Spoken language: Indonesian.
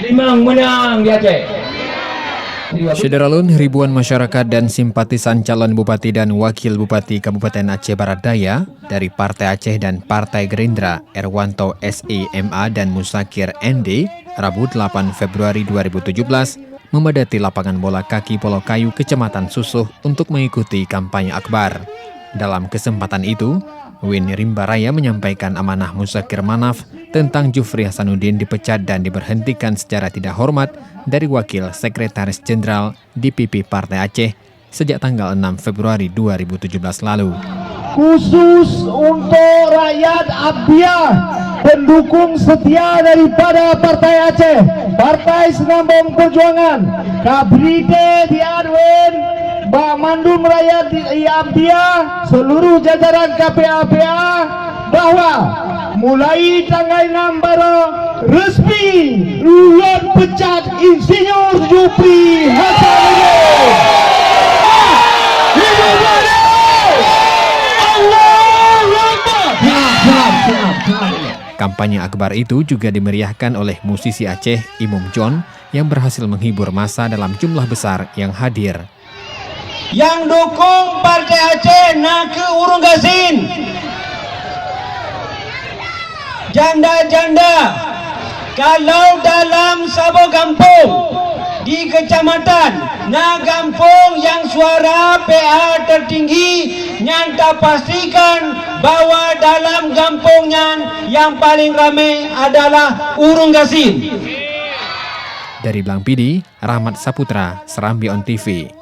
Limang menang di Aceh. Syederalun, ribuan masyarakat dan simpatisan calon bupati dan wakil bupati Kabupaten Aceh Barat Daya dari Partai Aceh dan Partai Gerindra Erwanto SIMA dan Musakir ND Rabu 8 Februari 2017 memadati lapangan bola kaki Pulau Kayu, Kecamatan Susuh untuk mengikuti kampanye akbar. Dalam kesempatan itu, Win Rimba Raya menyampaikan amanah Musakir Manaf tentang Jufri Hasanuddin dipecat dan diberhentikan secara tidak hormat dari Wakil Sekretaris Jenderal DPP Partai Aceh sejak tanggal 6 Februari 2017 lalu. Khusus untuk rakyat Abdiah, pendukung setia daripada Partai Aceh, Partai Senambung Perjuangan, Kabride di Arwen, Mbak Mandum rakyat di Abdiah, seluruh jajaran KPAPA, bahwa mulai tanggal 6 baru resmi Ruhut pecat Insinyur Jufri Hasanuddin. Kampanye akbar itu juga dimeriahkan oleh musisi Aceh Imum John yang berhasil menghibur massa dalam jumlah besar yang hadir. Yang dukung Partai Aceh nak ke Urung Gasin, janda-janda kalau dalam Sabah Kampung di kecamatan na kampung yang suara PA tertinggi, nyata pastikan bahwa dalam kampungnya yang paling ramai adalah Urung Gasin. Dari Blang Pidi, Rahmat Saputra, Serambi On TV.